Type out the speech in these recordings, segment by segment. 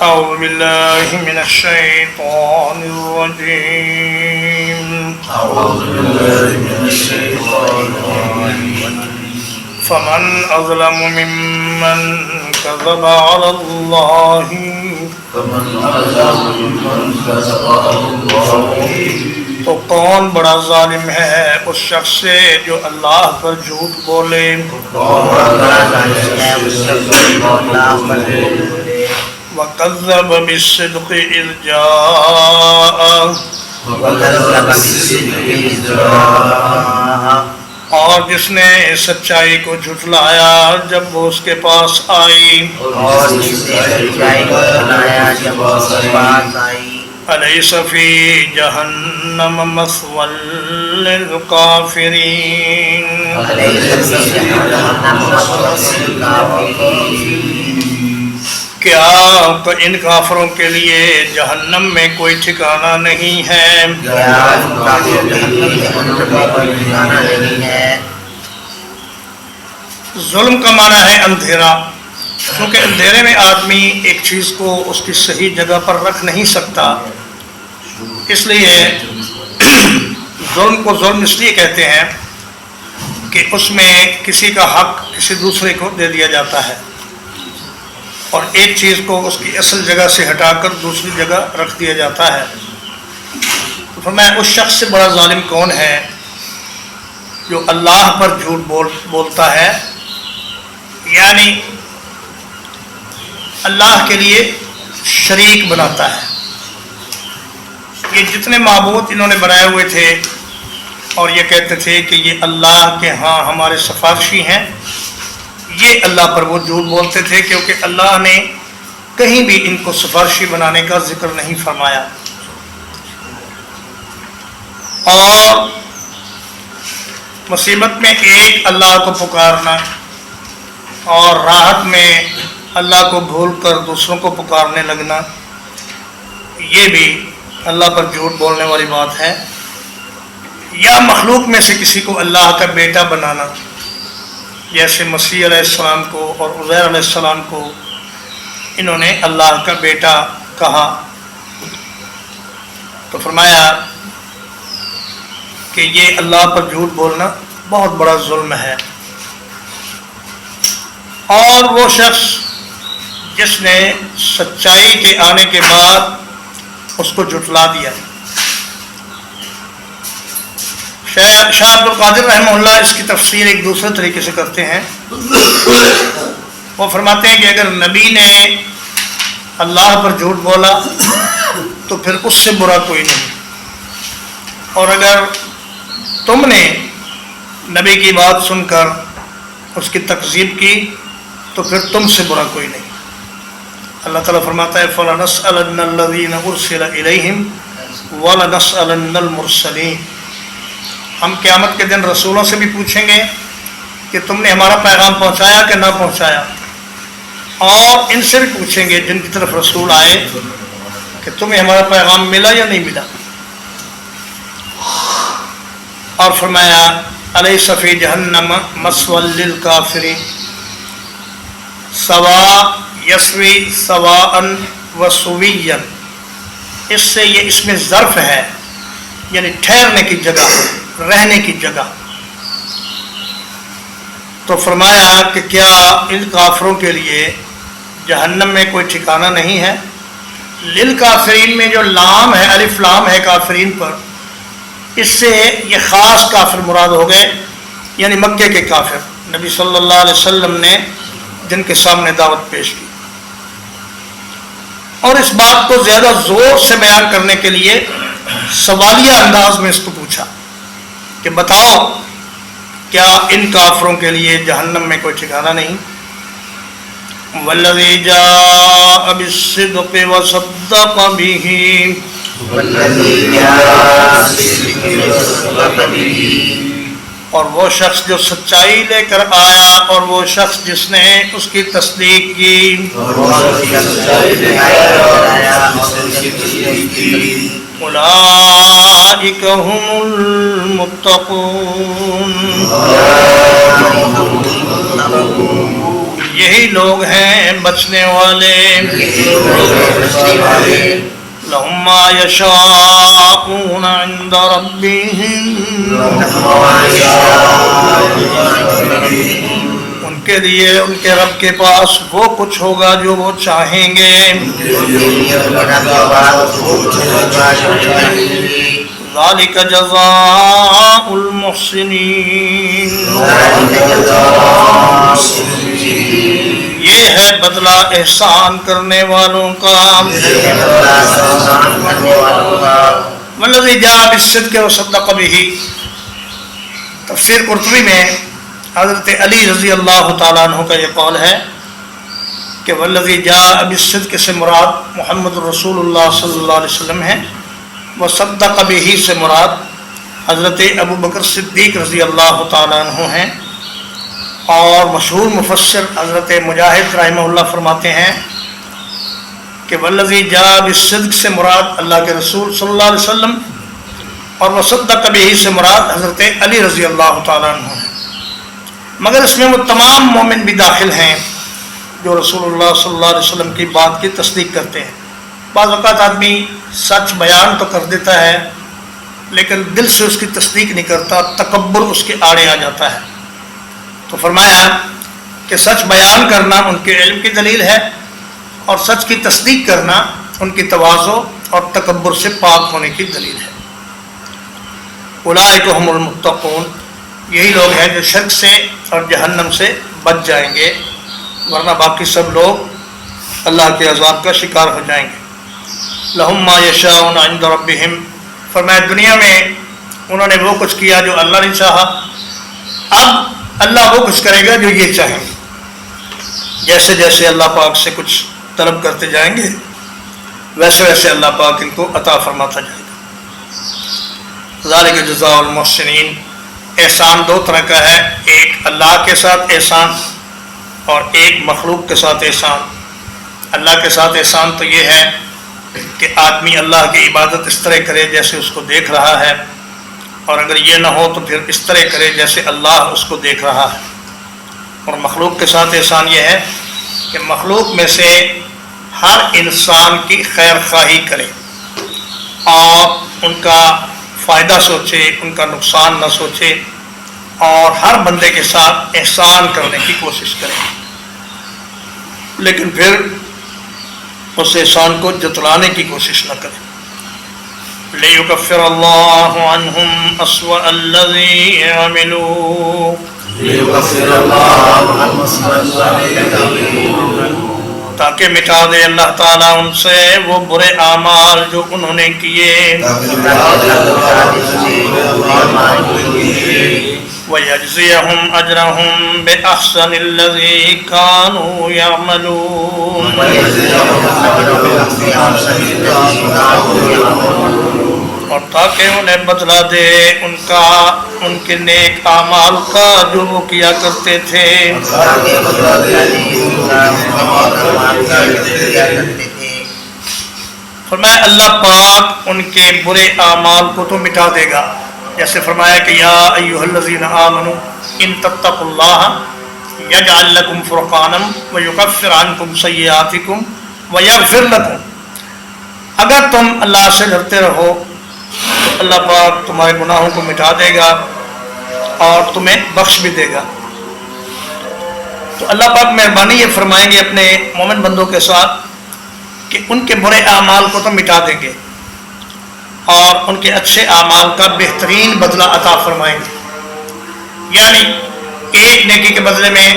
أعوذ بالله من الشيطان الرجيم. فمن أظلم ممن كذب على الله تو کون بڑا ظالم ہے اس شخص سے جو اللہ پر جھوٹ بولے. وَكَذَّبَ بِالصِّدْقِ إِذْ جَاءَ اور جس نے سچائی کو جھٹلایا جب وہ اس کے پاس آئی. أَلَيْسَ فِي جَهَنَّمَ مَثْوًى لِلْكَافِرِينَ کیا ان کافروں کے لیے جہنم میں کوئی ٹھکانہ نہیں ہے. ظلم کا معنی ہے اندھیرا، کیونکہ اندھیرے میں آدمی ایک چیز کو اس کی صحیح جگہ پر رکھ نہیں سکتا، اس لیے ظلم کو ظلم اس لیے کہتے ہیں کہ اس میں کسی کا حق کسی دوسرے کو دے دیا جاتا ہے اور ایک چیز کو اس کی اصل جگہ سے ہٹا کر دوسری جگہ رکھ دیا جاتا ہے. تو فرمایا اس شخص سے بڑا ظالم کون ہے جو اللہ پر جھوٹ بولتا ہے، یعنی اللہ کے لیے شریک بناتا ہے. یہ جتنے معبود انہوں نے بنائے ہوئے تھے اور یہ کہتے تھے کہ یہ اللہ کے ہاں ہمارے سفارشی ہیں، یہ اللہ پر وہ جھوٹ بولتے تھے کیونکہ اللہ نے کہیں بھی ان کو سفارشی بنانے کا ذکر نہیں فرمایا. اور مصیبت میں ایک اللہ کو پکارنا اور راحت میں اللہ کو بھول کر دوسروں کو پکارنے لگنا، یہ بھی اللہ پر جھوٹ بولنے والی بات ہے. یا مخلوق میں سے کسی کو اللہ کا بیٹا بنانا، جیسے مسیح علیہ السلام کو اور عزیر علیہ السلام کو انہوں نے اللہ کا بیٹا کہا. تو فرمایا کہ یہ اللہ پر جھوٹ بولنا بہت بڑا ظلم ہے. اور وہ شخص جس نے سچائی کے آنے کے بعد اس کو جھٹلا دیا. شاہ عبد القادر رحمہ اللہ اس کی تفسیر ایک دوسرے طریقے سے کرتے ہیں. وہ فرماتے ہیں کہ اگر نبی نے اللہ پر جھوٹ بولا تو پھر اس سے برا کوئی نہیں، اور اگر تم نے نبی کی بات سن کر اس کی تکذیب کی تو پھر تم سے برا کوئی نہیں. اللہ تعالیٰ فرماتا ہے فَلَنَسْأَلَنَّ الَّذِينَ أُرْسِلَ إِلَيْهِمْ وَلَنَسْأَلَنَّ الْمُرْسَلِينَ ہم قیامت کے دن رسولوں سے بھی پوچھیں گے کہ تم نے ہمارا پیغام پہنچایا کہ نہ پہنچایا، اور ان سے بھی پوچھیں گے جن کی طرف رسول آئے کہ تمہیں ہمارا پیغام ملا یا نہیں ملا. اور فرمایا أَلَيْسَ فِي جَهَنَّمَ مَثْوًى لِلْكَافِرِينَ سوا یسوی سواءً وسویًا، اس سے یہ اس میں ظرف ہے، یعنی ٹھہرنے کی جگہ، رہنے کی جگہ. تو فرمایا کہ کیا ان کافروں کے لیے جہنم میں کوئی ٹھکانہ نہیں ہے. للکافرین میں جو لام ہے، الف لام ہے کافرین پر، اس سے یہ خاص کافر مراد ہو گئے، یعنی مکے کے کافر نبی صلی اللہ علیہ وسلم نے جن کے سامنے دعوت پیش کی. اور اس بات کو زیادہ زور سے بیان کرنے کے لیے سوالیہ انداز میں اس کو پوچھا کہ بتاؤ کیا ان کافروں کے لیے جہنم میں کوئی ٹھکانہ نہیں. والذی جاء بالصدق وصدق به اور وہ شخص جو سچائی لے کر آیا اور وہ شخص جس نے اس کی تصدیق کی. اولئک هم المتقون یہی لوگ ہیں بچنے والے. لهم ما يشاءون عند ربهم ان کے لیے ان کے رب کے پاس وہ کچھ ہوگا جو وہ چاہیں گے. ذالک جزاء المحسنین، یہ ہے بدلہ احسان کرنے والوں کا. والذی جاء بالصدق وصدق به، تفسیر قرطبی میں حضرت علی رضی اللہ تعالیٰ عنہ کا یہ قول ہے کہ والذی جاء بالصدق سے مراد محمد رسول اللہ صلی اللہ علیہ وسلم ہے، وصدق به سے مراد حضرت ابو بکر صدیق رضی اللہ تعالیٰ عنہ ہیں. اور مشہور مفسر حضرت مجاہد رحمہ اللہ فرماتے ہیں کہ والذی جاء بالصدق سے مراد اللہ کے رسول صلی اللہ علیہ وسلم، اور وصدق به سے مراد حضرت علی رضی اللہ تعالیٰ عنہ ہیں. مگر اس میں وہ تمام مومن بھی داخل ہیں جو رسول اللہ صلی اللہ علیہ وسلم کی بات کی تصدیق کرتے ہیں. بعض اوقات آدمی سچ بیان تو کر دیتا ہے لیکن دل سے اس کی تصدیق نہیں کرتا، تکبر اس کے آڑے آ جاتا ہے. تو فرمایا کہ سچ بیان کرنا ان کے علم کی دلیل ہے، اور سچ کی تصدیق کرنا ان کی تواضع اور تکبر سے پاک ہونے کی دلیل ہے. اولئک هم المتقون، یہی لوگ ہیں جو شرک سے اور جہنم سے بچ جائیں گے، ورنہ باقی سب لوگ اللہ کے عذاب کا شکار ہو جائیں گے. لہم ما یشاءون عند ربہم، فرمایا دنیا میں انہوں نے وہ کچھ کیا جو اللہ نے چاہا، اب اللہ وہ کچھ کرے گا جو یہ چاہیں گے. جیسے جیسے اللہ پاک سے کچھ طلب کرتے جائیں گے ویسے ویسے اللہ پاک ان کو عطا فرماتا جائے گا. ذالک جزاء المحسنین، احسان دو طرح کا ہے، ایک اللہ کے ساتھ احسان اور ایک مخلوق کے ساتھ احسان. اللہ کے ساتھ احسان تو یہ ہے کہ آدمی اللہ کی عبادت اس طرح کرے جیسے اس کو دیکھ رہا ہے، اور اگر یہ نہ ہو تو پھر اس طرح کرے جیسے اللہ اس کو دیکھ رہا ہے. اور مخلوق کے ساتھ احسان یہ ہے کہ مخلوق میں سے ہر انسان کی خیر خواہی کرے اور ان کا فائدہ سوچے، ان کا نقصان نہ سوچے، اور ہر بندے کے ساتھ احسان کرنے کی کوشش کرے، لیکن پھر اس احسان کو جتلانے کی کوشش نہ کرے. لِيُكَفِّرَ اللَّهُ عَنْهُمْ أَسْوَأَ الَّذِي عَمِلُوا، تاکہ مٹا دے اللہ تعالیٰ ان سے وہ برے اعمال جو انہوں نے کیے. وَيَجْزِيَهُمْ أَجْرَهُمْ بِأَحْسَنِ الَّذِي كَانُوا يَعْمَلُونَ، اور تاکہ انہیں بدلہ دے ان کے نیک اعمال کا جو وہ کیا کرتے تھے. فرمایا اللہ پاک ان کے برے اعمال کو تو مٹا دے گا، جیسے فرمایا کہ یا ایھا الذین آمنوا ان تتقوا اللہ یجعل لکم فرقانا ویکفر عنکم سیئاتکم ویغفر لکم. اگر تم اللہ سے ڈرتے رہو تو اللہ پاک تمہارے گناہوں کو مٹا دے گا اور تمہیں بخش بھی دے گا. تو اللہ پاک مہربانی یہ فرمائیں گے اپنے مومن بندوں کے ساتھ کہ ان کے برے اعمال کو تو مٹا دیں گے اور ان کے اچھے اعمال کا بہترین بدلہ عطا فرمائیں گے. یعنی ایک نیکی کے بدلے میں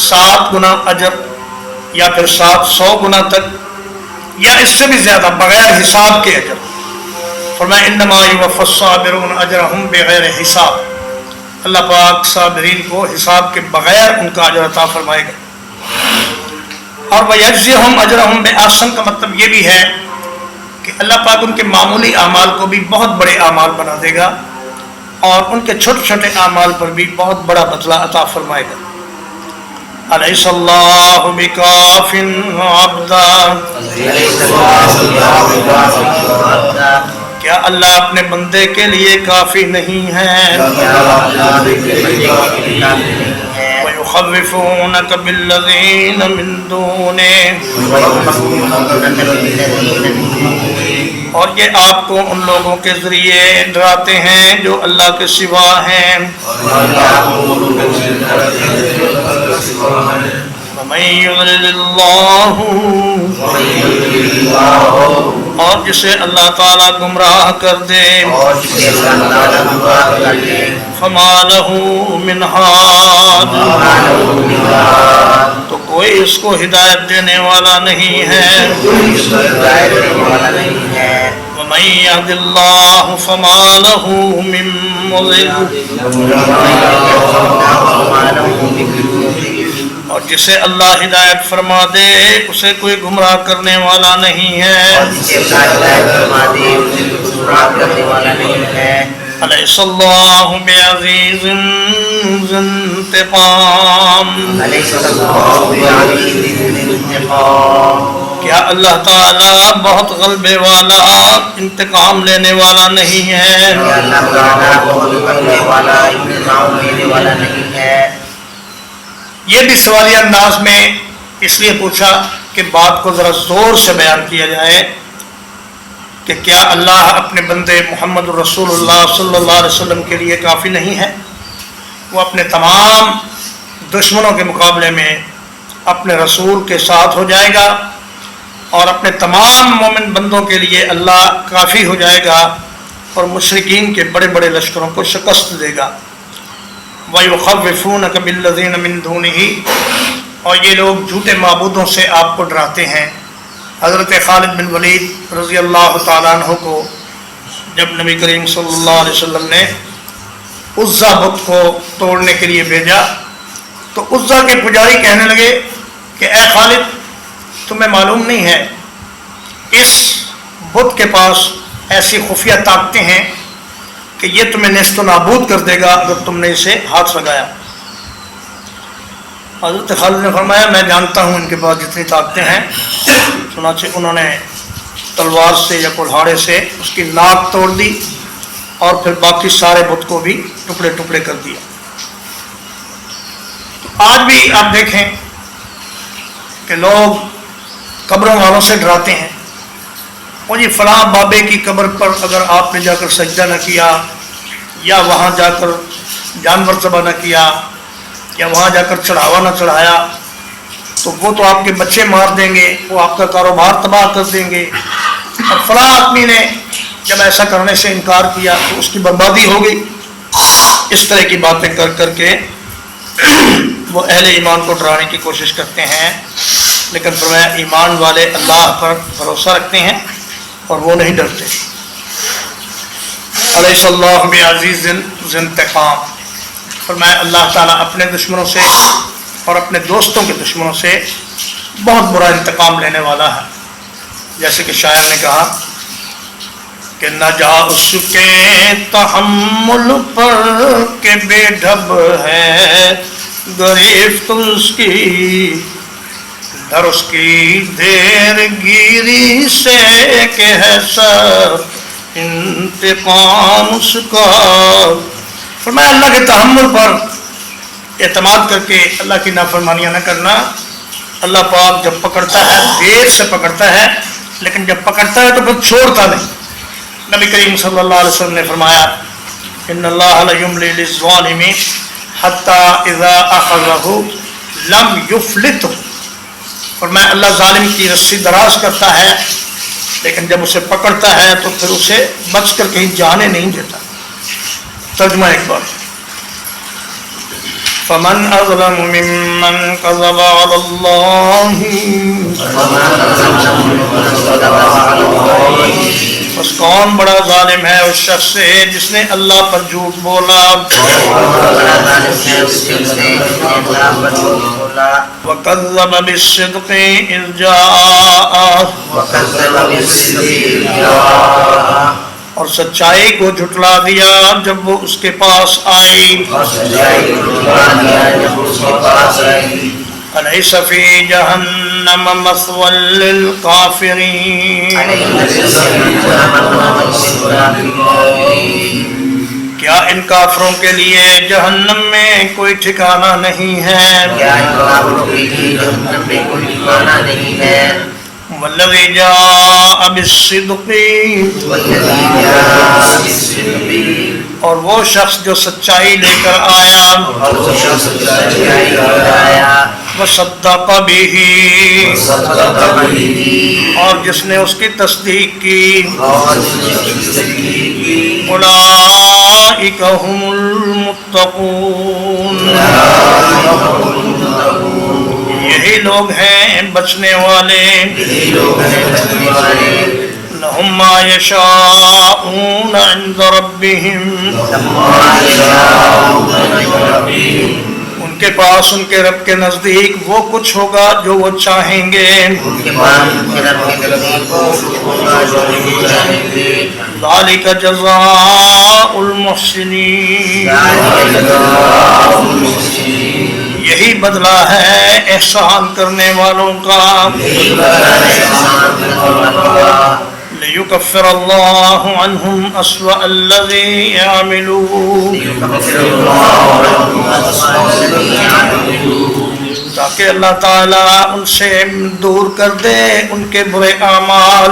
7 گنا اجر، یا پھر 700 گنا تک، یا اس سے بھی زیادہ بغیر حساب کے اجر. فرمایا انما یوفی الصابرون اجرہم بغیر حساب، اللہ پاک صابرین کو حساب کے بغیر ان کا اجر عطا فرمائے گا. اور وَيَجْزِيَهُمْ أَجْرَهُمْ بِأَحْسَنِ کا مطلب یہ بھی ہے کہ اللہ پاک ان کے معمولی اعمال کو بھی بہت بڑے اعمال بنا دے گا اور ان کے چھوٹے چھوٹے اعمال پر بھی بہت بڑا بدلہ عطا فرمائے گا. أَلَيْسَ اللَّهُ بِكَافٍ عَبْدًا، کیا اللہ اپنے بندے کے لیے کافی نہیں ہے؟ وَيُخَوِّفُونَكَ بِالَّذِينَ مِن دُونِهِ، اور یہ آپ کو ان لوگوں کے ذریعے ڈراتے ہیں جو اللہ کے سوا ہیں. وَمَن يُضْلِلِ اللَّهُ، اور جسے اللہ تعالیٰ گمراہ کر دے، فَمَا لَهُ مِنْ هَادٍ، تو کوئی اس کو ہدایت دینے والا نہیں ہے. وَمَن يَهْدِ اللَّهُ فَمَا لَهُ مِن مُضِلٍّ، اور جسے اللہ ہدایت فرما دے اسے کوئی گمراہ کرنے والا نہیں ہے. ألیس اللہ بعزیز ذی انتقام، کیا اللہ تعالیٰ بہت غلبے والا انتقام لینے والا نہیں ہے. یہ بھی سوالیہ انداز میں اس لیے پوچھا کہ بات کو ذرا زور سے بیان کیا جائے کہ کیا اللہ اپنے بندے محمد رسول اللہ صلی اللہ علیہ وسلم کے لیے کافی نہیں ہے؟ وہ اپنے تمام دشمنوں کے مقابلے میں اپنے رسول کے ساتھ ہو جائے گا اور اپنے تمام مومن بندوں کے لیے اللہ کافی ہو جائے گا اور مشرکین کے بڑے بڑے لشکروں کو شکست دے گا. وَيُخَوِّفُونَكَ بِالَّذِينَ مِن دُونِهِ، اور یہ لوگ جھوٹے معبودوں سے آپ کو ڈراتے ہیں. حضرت خالد بن ولید رضی اللہ تعالیٰ عنہ کو جب نبی کریم صلی اللہ علیہ وسلم نے عزا بت کو توڑنے کے لیے بھیجا تو عزا کے پجاری کہنے لگے کہ اے خالد، تمہیں معلوم نہیں ہے اس بت کے پاس ایسی خفیہ طاقتیں ہیں کہ یہ تمہیں نیست و نابود کر دے گا اگر تم نے اسے ہاتھ لگایا. حضرت خالد نے فرمایا میں جانتا ہوں ان کے پاس جتنی طاقتیں ہیں. چنانچہ انہوں نے تلوار سے یا کلہاڑے سے اس کی ناک توڑ دی اور پھر باقی سارے بت کو بھی ٹکڑے ٹکڑے کر دیا. تو آج بھی آپ دیکھیں کہ لوگ قبروں والوں سے ڈراتے ہیں، وہ جی فلاں بابے کی قبر پر اگر آپ نے جا کر سجدہ نہ کیا یا وہاں جا کر جانور ذبح نہ کیا یا وہاں جا کر چڑھاوا نہ چڑھایا تو وہ تو آپ کے بچے مار دیں گے، وہ آپ کا کاروبار تباہ کر دیں گے، اور فلاں آدمی نے جب ایسا کرنے سے انکار کیا تو اس کی بربادی ہو گئی. اس طرح کی باتیں کر کر کے وہ اہل ایمان کو ڈرانے کی کوشش کرتے ہیں، لیکن فرمایا ایمان والے اللہ پر بھروسہ رکھتے ہیں اور وہ نہیں ڈرتے. الیس اللہ بعزیز ذی انتقام، فرمایا اللہ تعالیٰ اپنے دشمنوں سے اور اپنے دوستوں کے دشمنوں سے بہت برا انتقام لینے والا ہے. جیسے کہ شاعر نے کہا کہ نہ جا اس کے تحمل پر کہ بے ڈھب ہے گریفت اس کی، ڈر اس کی دیر گیری سے کہ ہے سر انتقام اس کا. فرمایا اللہ کے تحمل پر اعتماد کر کے اللہ کی نافرمانیاں نہ کرنا. اللہ پاک جب پکڑتا ہے دیر سے پکڑتا ہے، لیکن جب پکڑتا ہے تو پھر چھوڑتا نہیں. نبی کریم صلی اللہ علیہ وسلم نے فرمایا ان اللہ لیملی للظالم حتی اذا اخذہ لم یفلتہ، فرمایا اللہ ظالم کی رسی دراز کرتا ہے لیکن جب اسے پکڑتا ہے تو پھر اسے بچ کر کہیں جانے نہیں دیتا. ترجمہ ایک بار، فمن اظلم ممن كذب على الله، بس کون بڑا ظالم ہے اس شخص سے جس نے اللہ پر جھوٹ بولا. وَكَذَّبَ بِالصِّدْقِ إِذْ جَاءَهُ، اور سچائی کو جھٹلا دیا جب وہ اس کے پاس آئی. أَلَيْسَ فِي جَهَنَّمَ مَثْوًى لِلْكَافِرِينَ، کیا ان کافروں کے لیے جہنم میں کوئی ٹھکانہ نہیں ہے؟ کیا ان کافروں کے لیے جہنم میں کوئی ٹھکانہ نہیں ہے؟ والذی جاء بالصدق، اور وہ شخص جو سچائی لے کر آیا، وصدق بہ، اور جس نے اس کی تصدیق کی، اولئک هم المتقون، یہی لوگ ہیں بچنے والے، لہم ما یشاءون عند ربہم، ان کے پاس ان کے رب کے نزدیک وہ کچھ ہوگا جو وہ چاہیں گے، ذالک جزاء المحسنین، یہی بدلہ ہے احسان کرنے والوں کا، لیکفر اللہ عنہم اسوأ الذی یعملون، تاکہ اللہ تعالیٰ ان سے دور کر دے ان کے برے اعمال،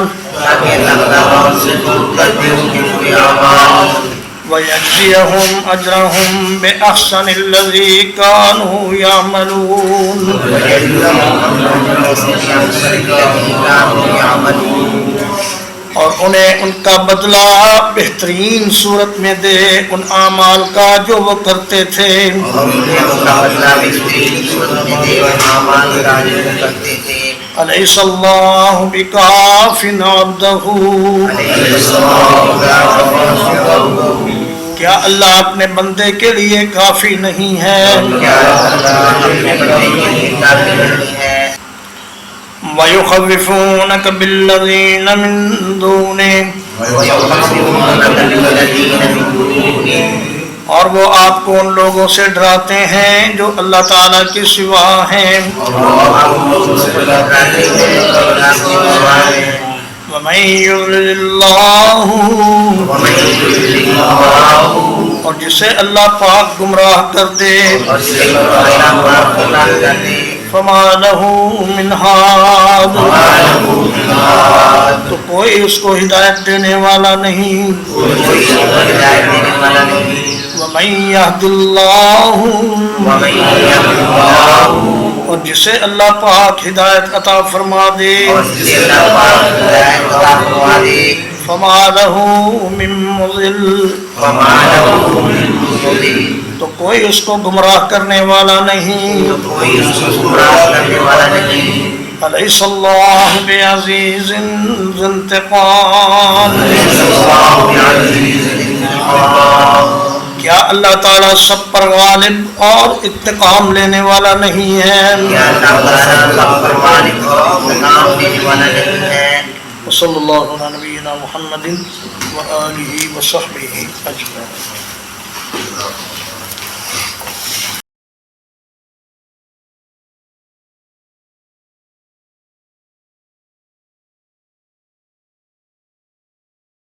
وَيَجْزِيَهُمْ أَجْرَهُمْ بِأَحْسَنِ الَّذِي كَانُوا يَعْمَلُونَ، اور انہیں ان کا بدلہ بہترین صورت میں دے ان اعمال کا جو وہ کرتے تھے، الیس اللہ بکاف عبدہ، کیا اللہ اپنے بندے کے لیے کافی نہیں ہے؟ وَيُخَوِّفُونَكَ بِالَّذِينَ مِن دُونِهِ، اور وہ آپ کو ان لوگوں سے ڈراتے ہیں جو اللہ تعالیٰ کی سوا ہیں، وَمَن يُضْلِلِ اللَّهُ، اور جسے اللہ پاک گمراہ کر دے، فَمَا لَهُ مِنْ هَادٍ، تو کوئی اس کو ہدایت دینے والا نہیں، وَمَن يَهْدِ اللَّهُ، اور جسے اللہ پاک ہدایت عطا فرما دے، فَمَا لَهُ مِن مُضِلٍّ، تو کوئی اس کو گمراہ کرنے والا نہیں، الیس اللہ بعزیز ذی انتقام، کیا اللہ تعالیٰ سب پر غالب اور انتقام لینے والا نہیں ہے؟ وصلی اللہ علی نبینا محمد وآلہ وصحبہ اجمعین۔